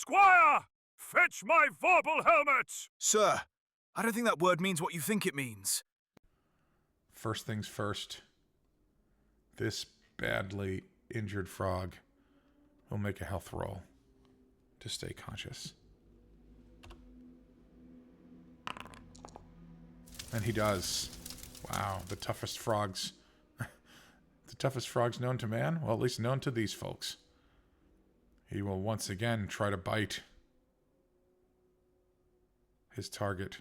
Squire! Fetch my Vorpal helmet! Sir, I don't think that word means what you think it means. First things first. This badly injured frog will make a health roll to stay conscious. And he does. Wow, the toughest frogs. The toughest frogs known to man? Well, at least known to these folks. He will once again try to bite his target,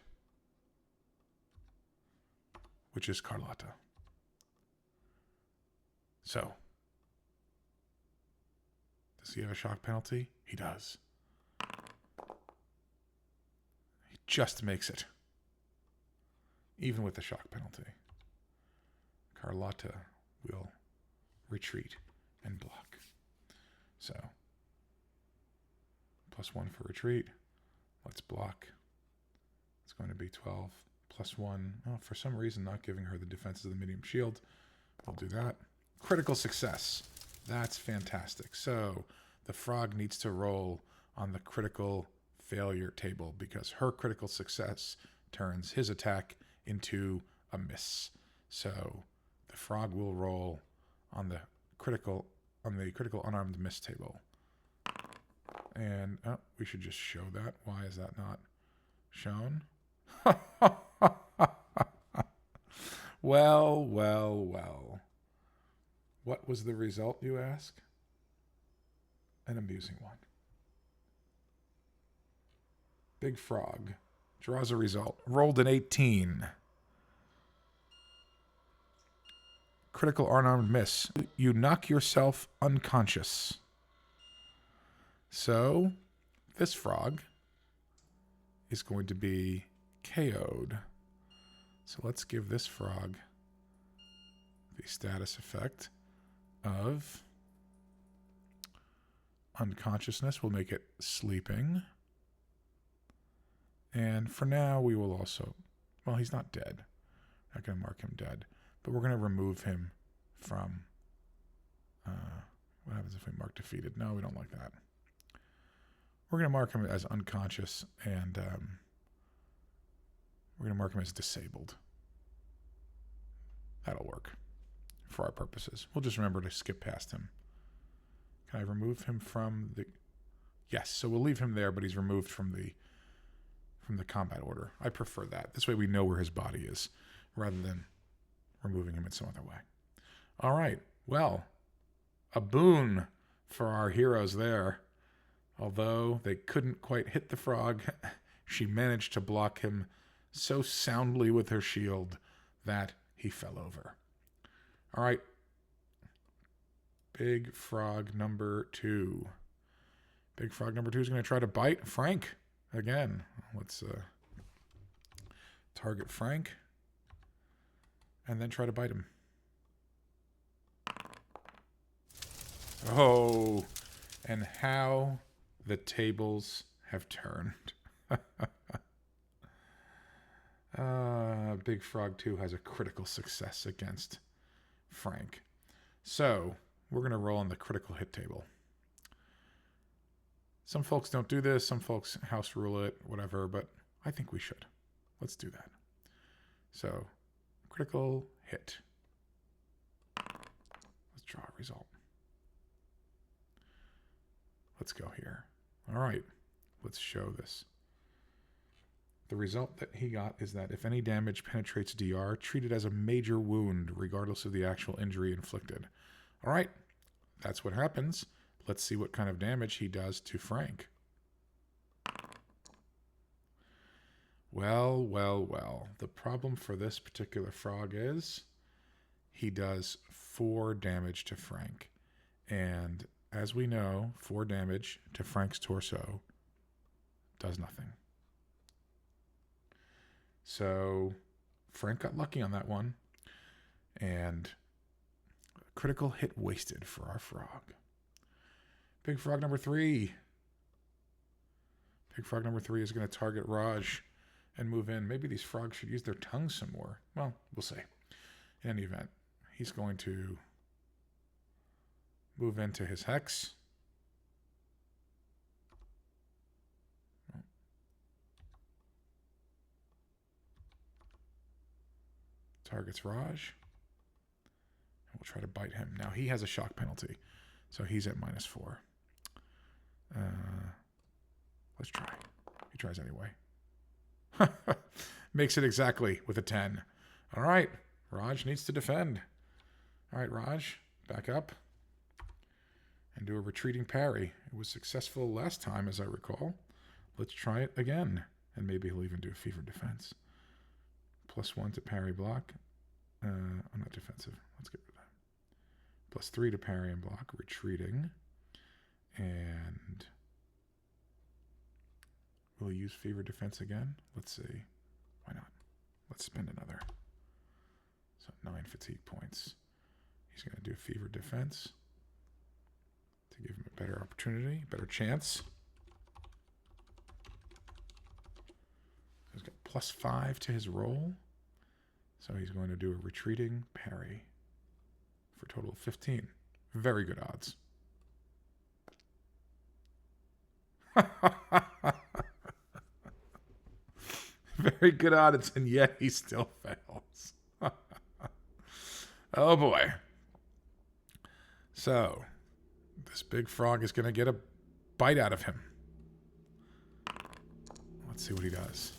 which is Carlotta. So, does he have a shock penalty? He does. He just makes it. Even with the shock penalty. Carlotta will retreat and block. So, +1 for retreat. Let's block. It's going to be 12 +1. Oh, for some reason, not giving her the defenses of the medium shield. We'll do that. Critical success. That's fantastic. So, the frog needs to roll on the critical failure table because her critical success turns his attack into a miss. So, the frog will roll on the critical unarmed miss table. And we should just show that. Why is that not shown? Well, well, well. What was the result, you ask? An amusing one. Big Frog draws a result. Rolled an 18. Critical unarmed miss. You knock yourself unconscious. So, this frog is going to be KO'd. So let's give this frog the status effect of unconsciousness. We'll make it sleeping. And for now, we will also... Well, he's not dead. Not going to mark him dead. But we're going to remove him from... what happens if we mark defeated? No, we don't like that. We're going to mark him as unconscious, and we're going to mark him as disabled. That'll work for our purposes. We'll just remember to skip past him. Can I remove him from the... Yes, so we'll leave him there, but he's removed from the combat order. I prefer that. This way we know where his body is, rather than removing him in some other way. All right, well, a boon for our heroes there. Although they couldn't quite hit the frog, she managed to block him so soundly with her shield that he fell over. All right. Big Frog number 2. Big Frog number 2 is going to try to bite Frank again. Let's target Frank and then try to bite him. Oh, and how the tables have turned. Big Frog 2 has a critical success against Frank. So, we're going to roll on the critical hit table. Some folks don't do this. Some folks house rule it, whatever, but I think we should. Let's do that. So, critical hit. Let's draw a result. Let's go here. All right, let's show this. The result that he got is that if any damage penetrates DR, treat it as a major wound, regardless of the actual injury inflicted. All right, that's what happens. Let's see what kind of damage he does to Frank. Well, well, well. The problem for this particular frog is he does 4 damage to Frank. And as we know, 4 damage to Frank's torso does nothing. So Frank got lucky on that one. And critical hit wasted for our frog. Big Frog number 3. Big Frog number 3 is going to target Raj and move in. Maybe these frogs should use their tongues some more. Well, we'll see. In any event, he's going to move into his hex. targets Raj. And we'll try to bite him. Now he has a shock penalty, so he's at -4. Let's try. He tries anyway. Makes it exactly with a 10. All right. Raj needs to defend. All right, Raj, back up. And do a retreating parry. It was successful last time, as I recall. Let's try it again. And maybe he'll even do a fever defense. +1 to parry block. I'm not defensive. Let's get rid of that. +3 to parry and block. Retreating. And will he use fever defense again? Let's see. Why not? Let's spend another. So 9 fatigue points. He's going to do fever defense to give him a better opportunity, better chance. He's got +5 to his roll. So he's going to do a retreating parry for a total of 15. Very good odds. Very good odds, and yet he still fails. Oh boy. So, this big frog is going to get a bite out of him. Let's see what he does.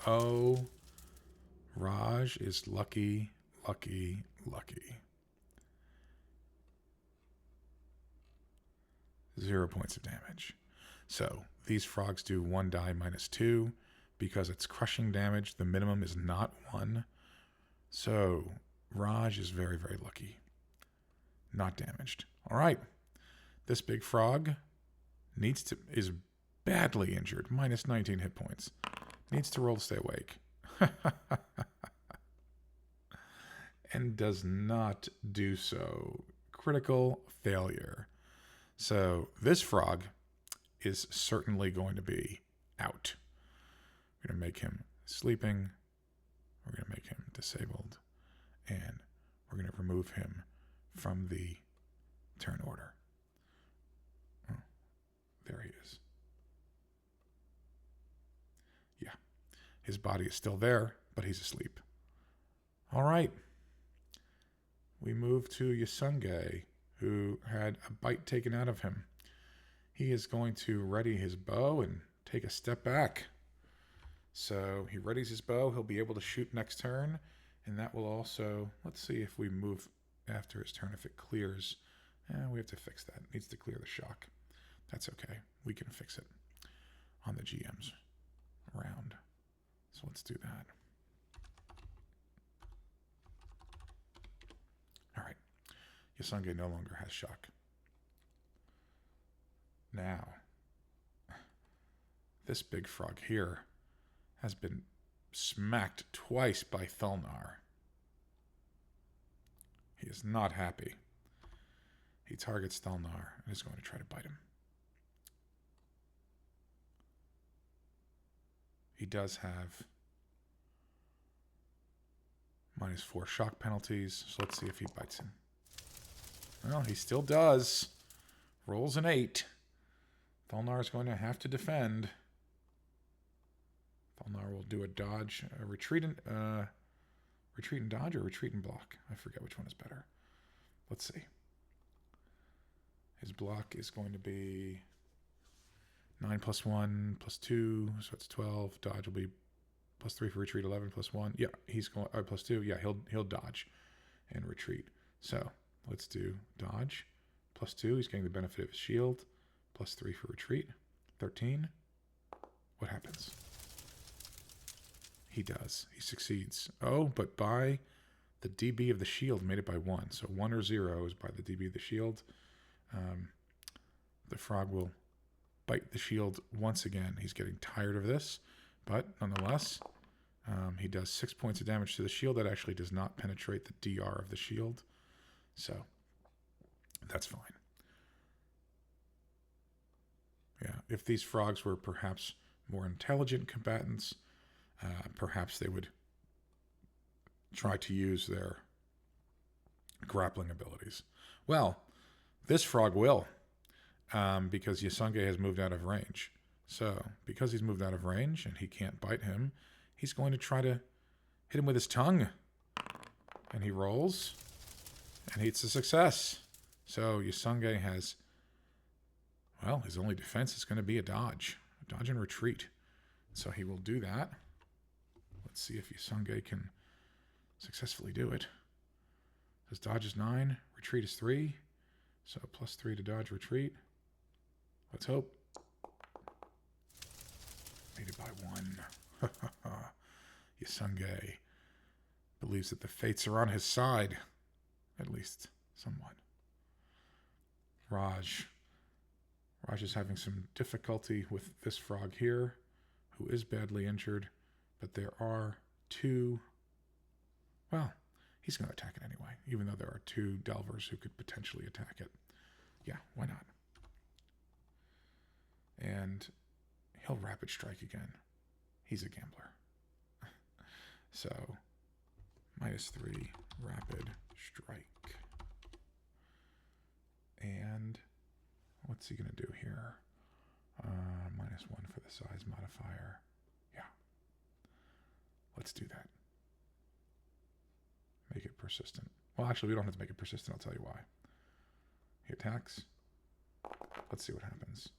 Oh, Raj is lucky, lucky, lucky. 0 points of damage. So, these frogs do 1 die -2. Because it's crushing damage, the minimum is not 1. So, Raj is very, very lucky. Not damaged. All right. This big frog is badly injured. -19 hit points. Needs to roll to stay awake. And does not do so. Critical failure. So, this frog is certainly going to be out. We're going to make him sleeping. We're going to make him disabled. And we're going to remove him from the turn order. Oh, there he is. Yeah. His body is still there, but he's asleep. All right. We move to Yasunge, who had a bite taken out of him. He is going to ready his bow and take a step back. So he readies his bow. He'll be able to shoot next turn. And that will also, let's see if we move after his turn, if it clears. We have to fix that. It needs to clear the shock. That's okay. We can fix it on the GM's round. So let's do that. All right. Yasunge no longer has shock. Now, this big frog here has been smacked twice by Thulnar. He is not happy. He targets Thulnar and is going to try to bite him. He does have -4 shock penalties, so let's see if he bites him. Well, he still does. Rolls an 8. Thulnar is going to have to defend. Thulnar will do a dodge, a retreat and dodge, or retreat and block. I forget which one is better. Let's see. His block is going to be 9 + 1 + 2, so it's 12. Dodge will be +3 for retreat, 11 + 1. Yeah, he's going +2. Yeah, he'll dodge and retreat. So let's do dodge +2. He's getting the benefit of his shield. +3 for retreat. 13. What happens? He does. He succeeds. Oh, but by the DB of the shield made it by 1. So 1 or 0 is by the DB of the shield. The frog will bite the shield once again. He's getting tired of this, but nonetheless, he does 6 points of damage to the shield. That actually does not penetrate the DR of the shield. So that's fine. Yeah, if these frogs were perhaps more intelligent combatants, perhaps they would try to use their grappling abilities. Well, this frog will, because Yasunge has moved out of range. So, because he's moved out of range and he can't bite him, he's going to try to hit him with his tongue. And he rolls. And it's a success. So Yusunge has... Well, his only defense is going to be a dodge. A dodge and retreat. So he will do that. Let's see if Yusunge can successfully do it. His dodge is 9. Retreat is 3. So +3 to dodge retreat. Let's hope. Made it by 1. Yusunge believes that the fates are on his side. At least somewhat. Raj is having some difficulty with this frog here, who is badly injured, but there are 2... Well, he's going to attack it anyway, even though there are 2 delvers who could potentially attack it. Yeah, why not? And he'll rapid strike again. He's a gambler. So, -3 rapid strike. And what's he going to do here? -1 for the size modifier. Yeah. Let's do that. Make it persistent. Well, actually, we don't have to make it persistent. I'll tell you why. He attacks. Let's see what happens.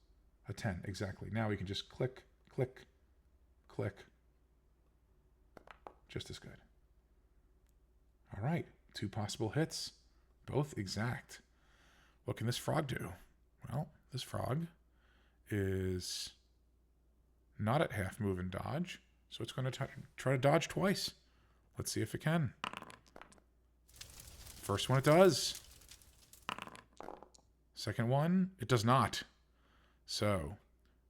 A 10, exactly. Now we can just click, click, click. Just as good. All right. 2 possible hits. Both exact. What can this frog do? Well, this frog is not at half move and dodge, so it's going to try to dodge twice. Let's see if it can. First one it does. Second one, it does not. So,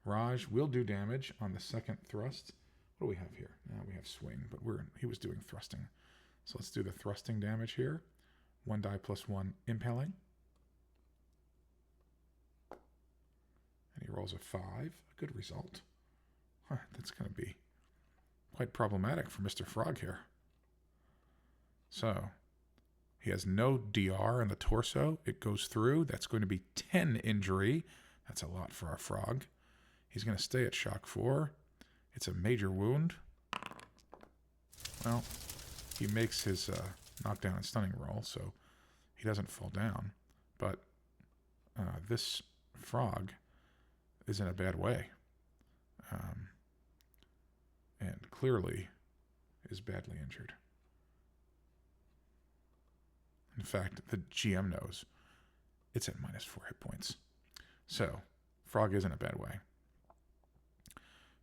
Raj will do damage on the second thrust. What do we have here? Now we have swing, but he was doing thrusting. So let's do the thrusting damage here. 1 die +1 impaling. And he rolls a 5. A good result. Huh, that's going to be quite problematic for Mr. Frog here. So, he has no DR in the torso. It goes through. That's going to be 10 injury. That's a lot for our frog. He's going to stay at shock 4. It's a major wound. Well, he makes his knockdown and stunning roll, so he doesn't fall down. But this frog is in a bad way. And clearly is badly injured. In fact, the GM knows it's at -4 hit points. So, frog is in a bad way.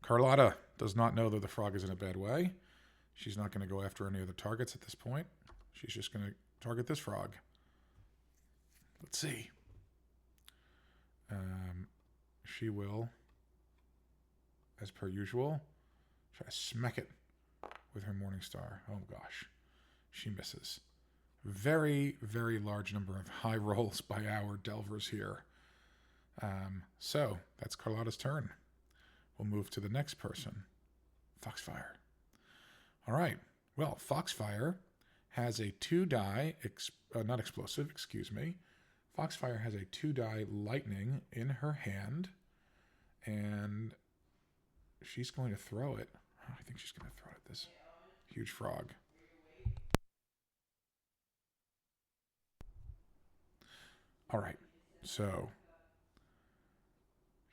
Carlotta does not know that the frog is in a bad way. She's not going to go after any other targets at this point. She's just going to target this frog. Let's see. She will, as per usual, try to smack it with her Morning Star. Oh gosh. She misses. Very, very large number of high rolls by our delvers here. So, that's Carlotta's turn. We'll move to the next person. Foxfire. All right. Well, Foxfire has a 2-die, not explosive, excuse me. Foxfire has a 2-die lightning in her hand. And she's going to throw it. I think she's going to throw it at this huge frog. All right. So,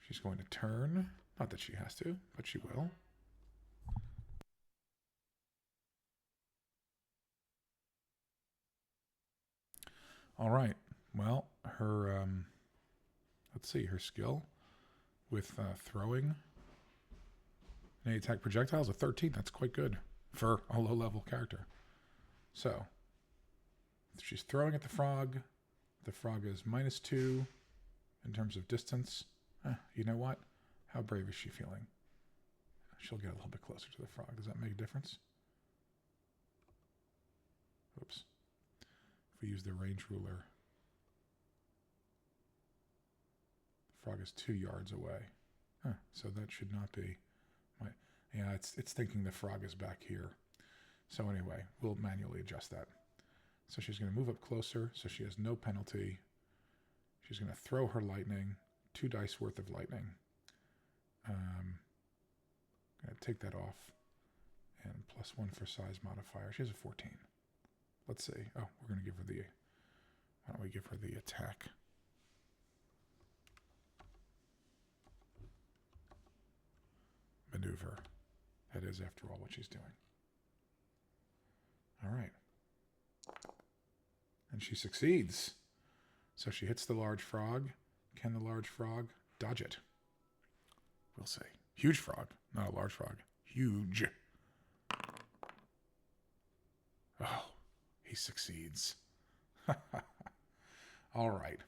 she's going to turn. Not that she has to, but she will. All right. Well, her, let's see, her skill with throwing any attack projectiles, a 13. That's quite good for a low-level character. So, she's throwing at the frog. The frog is -2 in terms of distance. You know what? How brave is she feeling? She'll get a little bit closer to the frog. Does that make a difference? Oops. If we use the range ruler, the frog is 2 yards away. So that should not be yeah, it's thinking the frog is back here. So anyway, we'll manually adjust that. So she's going to move up closer, so she has no penalty. She's going to throw her lightning, 2 dice worth of lightning. I'm going to take that off, and +1 for size modifier. She has a 14. Let's see. Oh, we're going to give her the... Why don't we give her the attack? Maneuver. That is, after all, what she's doing. All right. And she succeeds. So she hits the large frog. Can the large frog dodge it? We'll see. Huge frog, not a large frog. Huge. Oh, he succeeds. All right.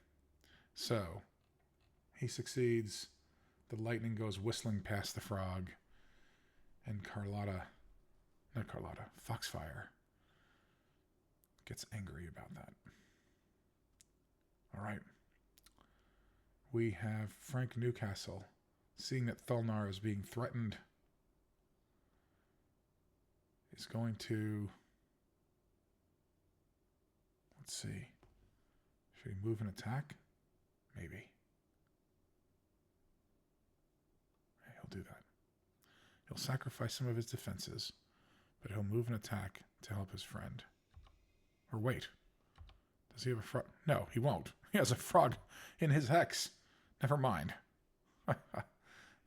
So he succeeds. The lightning goes whistling past the frog. And Foxfire gets angry about that. All right. We have Frank Newcastle, seeing that Thulnar is being threatened, is going to... Let's see. Should he move and attack? Maybe. He'll do that. He'll sacrifice some of his defenses, but he'll move and attack to help his friend. Or wait. Does he have a frog? No, he won't. He has a frog in his hex. Never mind.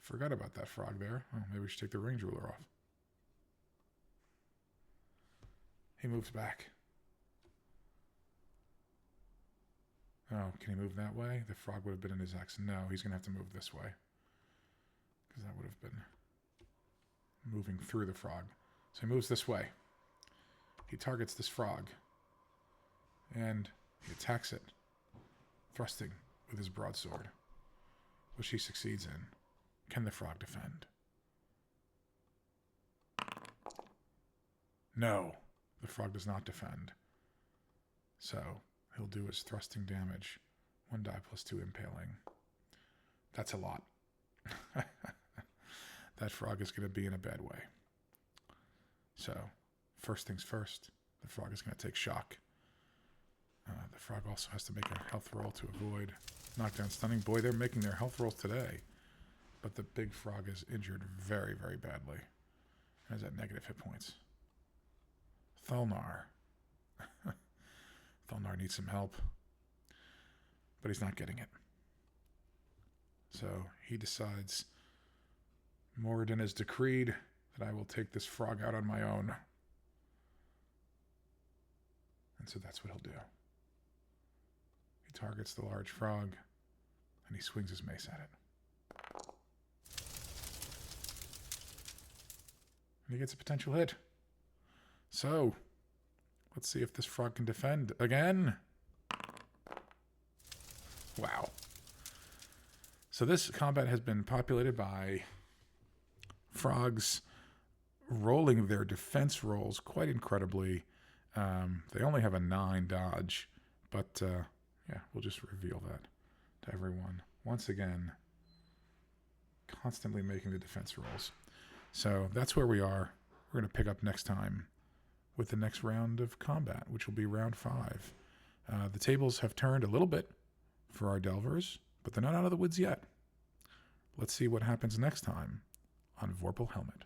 Forgot about that frog there. Oh, maybe we should take the range ruler off. He moves back. Oh, can he move that way? The frog would have been in his hex. No, he's going to have to move this way. Because that would have been moving through the frog. So he moves this way. He targets this frog. And he attacks it, thrusting with his broadsword, which he succeeds in. Can the frog defend? No, the frog does not defend. So he'll do his thrusting damage. 1 die plus 2 impaling. That's a lot. That frog is going to be in a bad way. So, first things first, the frog is going to take shock. The frog also has to make a health roll to avoid knockdown stunning. Boy, they're making their health rolls today. But the big frog is injured very, very badly. And is at negative hit points. Thulnar. Thulnar needs some help. But he's not getting it. So he decides, Moradin has decreed that I will take this frog out on my own. And so that's what he'll do. He targets the large frog, and he swings his mace at it. And he gets a potential hit. So, let's see if this frog can defend again. Wow. So this combat has been populated by frogs rolling their defense rolls quite incredibly. They only have a 9 dodge, but yeah, we'll just reveal that to everyone. Once again, constantly making the defense rolls. So that's where we are. We're going to pick up next time with the next round of combat, which will be round 5. The tables have turned a little bit for our Delvers, but they're not out of the woods yet. Let's see what happens next time on Vorpal Helmet.